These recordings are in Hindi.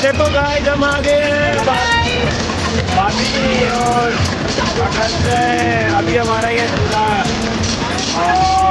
देखो गाइस हम आ गए हैं भाभी और पकड़ हैं अभी हमारा ये पूरा हेलो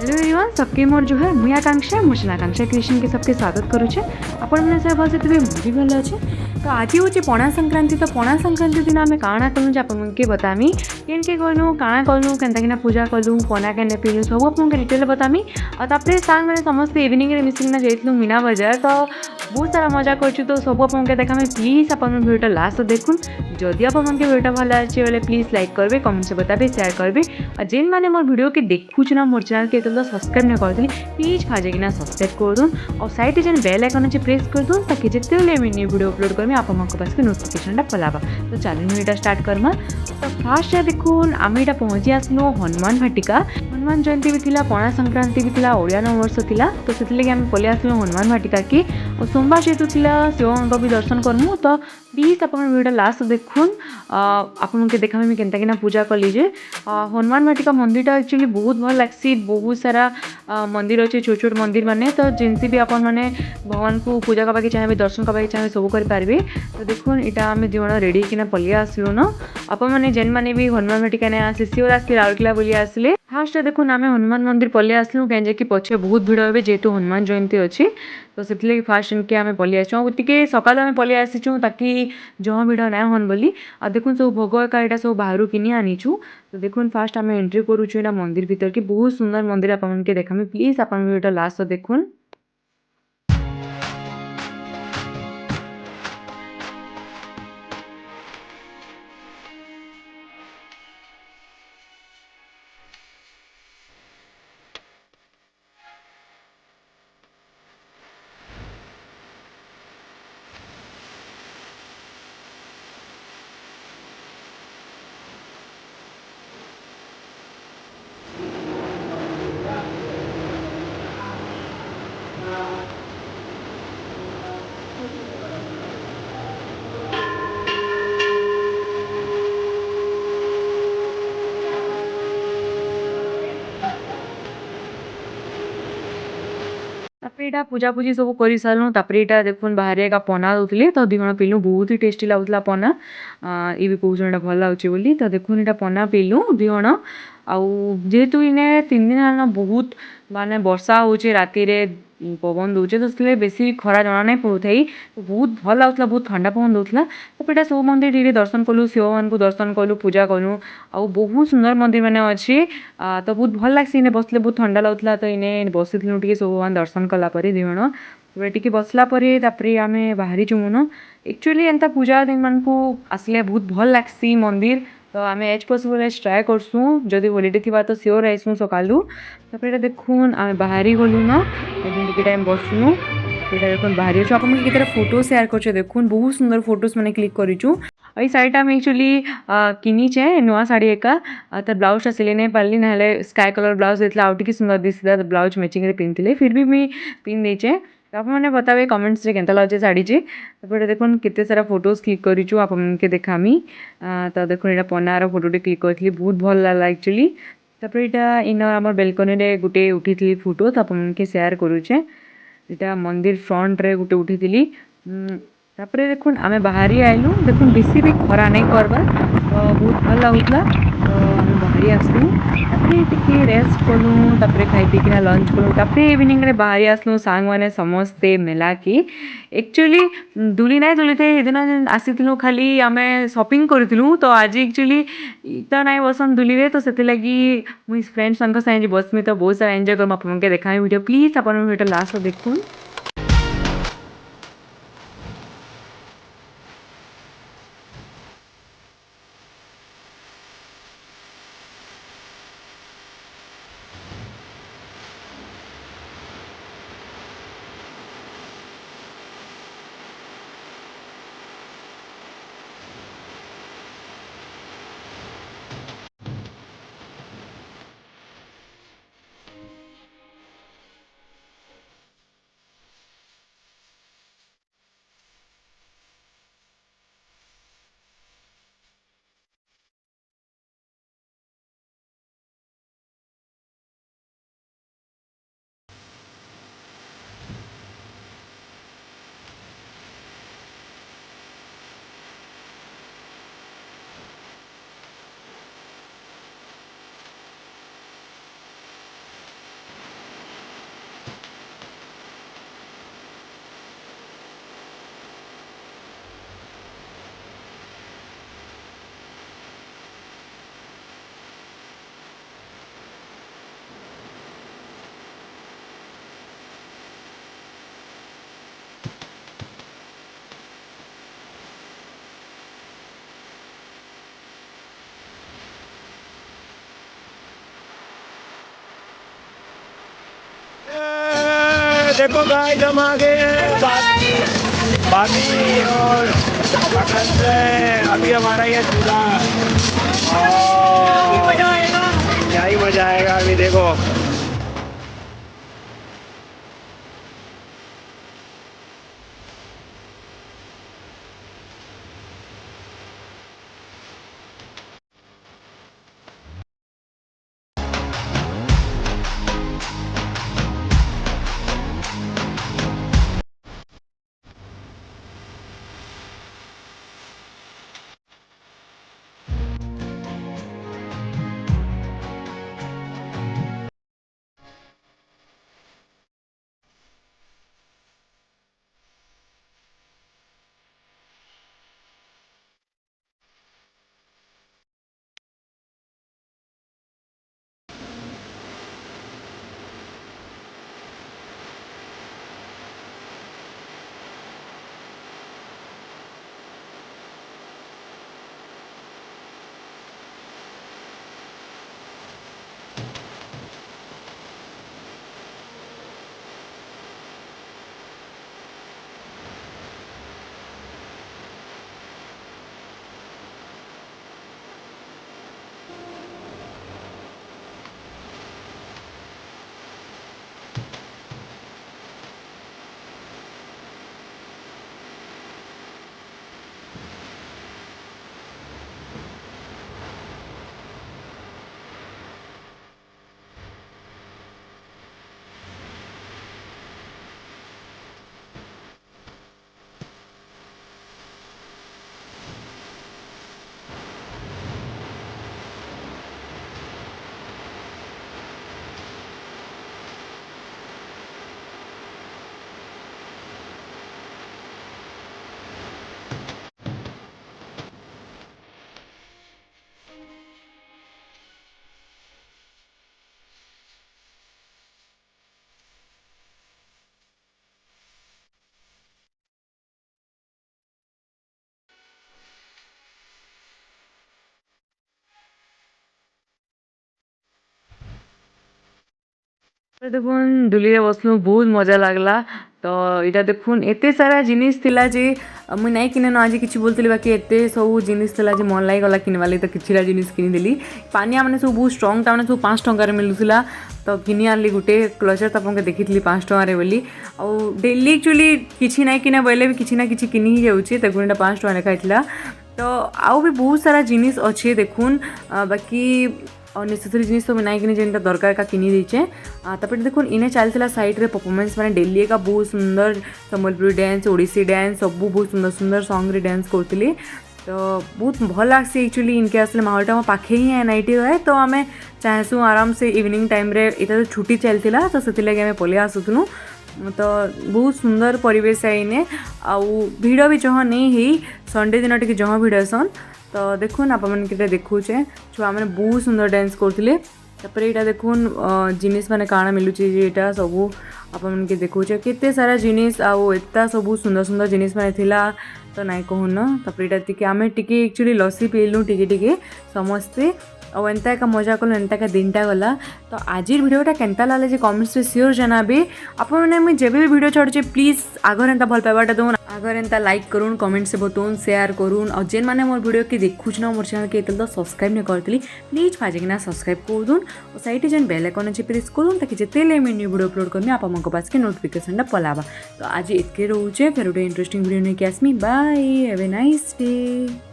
एवरीवन सबके मोर जो है मुई आकांक्षा मोर आकांक्षा क्रिएशन के सबके स्वागत करुचे आपण मैंने सब भल से मुझे भल अच्छे तो आज हूँ पणा संक्रांति तो पणा संक्रांति दिन आम काଣା कलु आपके बतामी केन के गलु काଣା कलु केनता पूजा कलु पना के पीलु सब आपको डिटेल बतामी और सांग मैंने समस्ते इवनिंग में मिसिंग जाइलु मीना बजार तो बहुत सारा मजा कर तो सब आपको देखा प्लीज आप भिडियो लास्ट देखुन जदि आपको भिडियो भल अच्छे बोले प्लीज लाइक करेंगे कमेंट से बताबे शेयर करेंगे और जेन मैंने मोर वीडियो के देखुच ना मोर चैनल के तो सब्सक्राइब नहीं करते प्लीज खाना सब्सक्राइब कर दून और साइड जेन बेल आइकन अच्छे प्रेस कर दून ताकि जिते न्यू वीडियो अपलोड करमी आप पास के नोटिफिकेशन पलाबा तो चलो वीडियो स्टार्ट करमा तो फास्ट देखुन आम यहाँ पहुँची आसलु हनुमान भाटिका हनुमान जयंती भी थिला पणा संक्रांति भी थिला ओडिया नववर्ष थिला तो से आम पलि आसलु हनुमान भाटिका की और सोमवार जेहतु थिला शिव भी दर्शन करमु तो प्लीज आप वीडियो लास्ट देखुन आपके देखा मुझे केनता पूजा कली जे हनुमान भाटिका मंदिरटा एक्चुअली बहुत भल लगसी बहुत सारा मंदिर अच्छे छोट छोट मंदिर माने तो जिनसी भी आप मैंने भगवान को पूजा करवाके चाहिए दर्शन करवाके चाहिए सब करेंगे तो देखुन यहाँ आम दिवन रेडी किना पलि आसलु न आप मैंने जेन मैंने भी हनुमान भाटिका नहीं आसे सियोर आस राउरकेला बोली आसले फास्ट देखुन आम हनुमान मंदिर पलि आसलु कहीं पछे बहुत भिड़ हे जेहेतु हनुमान जयंती अच्छी तो से फास्ट इनके आम पलि आसु टे सकाल आम पलि आसीचु ताकि जहाँ भिड़ ना हन बोली आ देखुन सब भोग एका यहाँ सब बाहर किनी आनीचु तो देखुन फास्ट आम एंट्री करुचु ना मंदिर भीतर की बहुत सुंदर मंदिर आप देखा प्लीज आप वीडियो लास्ट देखुन यहाँ पूजा पूजी सब कर सारूँ यहाँ देखुन बाहर एक पना दूसरी तो दिवन पीलु बहुत ही टेस्टी लगुला पना ये भी कौन भल लगे तो देखुन यहाँ पना पीलु दिवन आउ जेहेतु इन्हें 3 दिन है बहुत माने वर्षा हो राति पवन दूचे तो इसलिए बेसी खरा जना नहीं पड़ता तो बहुत भल लगुला बहुत ठंडा पवन दूसरा तो यहाँ सब मंदिर टे दर्शन कलु शिव मान को दर्शन कलु पूजा कलु आ बहुत सुंदर मंदिर मैंने अच्छे तो बहुत भल लगे इन्हें बसले बहुत ठंडा लगुला तो इन्हें बसी टे सब मान दर्शन कलापर दिवन टे बसला आम बाहरी चुमुन एक्चुअली एंता पूजा दिन मान को आसले बहुत भल लगसी मंदिर तो आम एज पॉसिबल एज ट्राए करसूँ जदि हॉलीडे थी तो सियोर आईसूँ सकालू तापर देखुन आम बाहरी गलु न टे टाइम बसनु देखुन बाहरी अच्छे आपको कितना फोटो शेयर कर देखुन बहुत सुंदर फोटोज मैंने क्लिक करूँ ये शाढ़ी आम एक्चुअली किनीचे नुआ शाढ़ी एका तर ब्लाउजा सिले नहीं पार्ली ना स्काई कलर ब्लाउज देता आउ टे सुंदर दिखता तो ब्लाउज मैचिंग पिंधे फिर भी मुझे पिंध देचे तो आपने बतावे कमेंट्स रे केनता लगे शाढ़ी तापर देखुन केते सारा फोटोज क्लिक करूँ आपके देखामी तो देखुन यहाँ पनार फोटोटे क्लिक करी बहुत भल लगा एक्चुअली तापर यहाँ इन आम बेलकनी गोटे उठी फोटो तो आपके शेयर करुचे यहाँ मंदिर फ्रंट रे गोटे उठी तापर देखुन आम बाहरी आइलु देखुन बेसी भी खरा नहीं करवा तो बहुत भल लगुला तो आम बाहरी आसलु टे रेस्ट कलु तापर खाई पीकिना लंच कलु तापर इवनिंग रे बाहरी आसलु सांग मैंने समस्ते मेला की एक्चुअली दुली ना दुली थे दिन आसी खाली आम शॉपिंग करूँ तो आज एक्चुअली तो ना बसन दुली तो से लगी मुझे फ्रेंड्स साथ बसमी तो बहुत सारा एंजॉय कर आपके देखा वीडियो प्लीज आप वीडियो लास्ट देखुन देखो गाइस हम आ गए हैं भाभी और मटन से। अभी हमारा ये चूल्हा यही मजा आएगा अभी देखो। देखुन डुली बसलु बहुत मजा लागला। तो इटा देखुन एते सारा जिनिस थिला जे मुई नाई किने न आज किछि बोलतिली बाकी एते सब जिनिस थिला जे मन लागी गला किनवा लागि। तो किछिला जिनिस किनि देली। पानिया माने सब बहुत स्ट्रांग ता माने सब 5 टंका रे मिलुथिला। तो किनि आनली गुटे क्लचर तापंके देखिथिली 5 टंका रे बोली। आ डेली एक्चुअली किछि नाई किने बोले भी किछि ना किछि किनि ही जाउची। त गुणटा 5 टंका लेखा थिला। तो आउ भी बहुत सारा जिनिस अच्छे देखुन बाकी और नेसेसरी जिनिस सब नाई किने जेनटा दरकार का किनि देचे। तापर देखुन इने चलथिला साइड रे परफॉर्मेंस माने डेली का बहुत सुंदर सम्बलपुरी डांस ओडिसी डांस सब बहुत सुंदर सुंदर सॉन्ग रे डांस करथिले। तो बहुत भल लागसी एक्चुअली इनके असले माहौलटा मो पाखे ही है नाइट है। तो आमे चाहसु आराम से इवनिंग टाइम रे इता तो छुट्टी चलथिला तो सेति लगे आमे पले आसुथनु। तो बहुत सुंदर परिवेश है इने आउ भिड़ भी जहाँ नहीं है संडे दिन टिके जहाँ भिड़ सन। तो देखुन आप देखुचे छुआ मैंने बहुत सुंदर डांस करथिले। तापर एटा देखुन जिनिस माने काଣା मिलुची एटा सब आपके देखुचे केते सारा जिनिस आउ एता सब सुंदर सुंदर जिनिस माने थिला। तो नाई कहून तापर एटा टिके आमे टिके एक्चुअली लस्सी पीलु टिके टिके समस्ते और एंता का मजा कल एंता का दिनटा गला। तो आज वीडियोटा केनता लाले जे कमेंट्स रे श्योर जनाबे। आप मैंने मुझे जब भी वीडियो छाड़े प्लीज आगर एंता भल पाइबाटा दून आगर एंता लाइक करूँ कमेंट से बताऊँ शेयर करूँ और जेन मैंने मोर वीडियो के देखुच ना मोर चैनल के तो सब्सक्राइब नहीं करती प्लीज फाजिकिना सब्सक्राइब कर दून और साइड जेन बेल आइकन अच्छे प्रेस कर दून ताकि जिते मैं न्यू वीडियो अपलोड करनी आप पास के नोटिफिकेशन पलावा। तो आज इतके रोचे फिर गोटे इंटरेस्टिंग वीडियो नहीं आसमी। Bye have a nice day.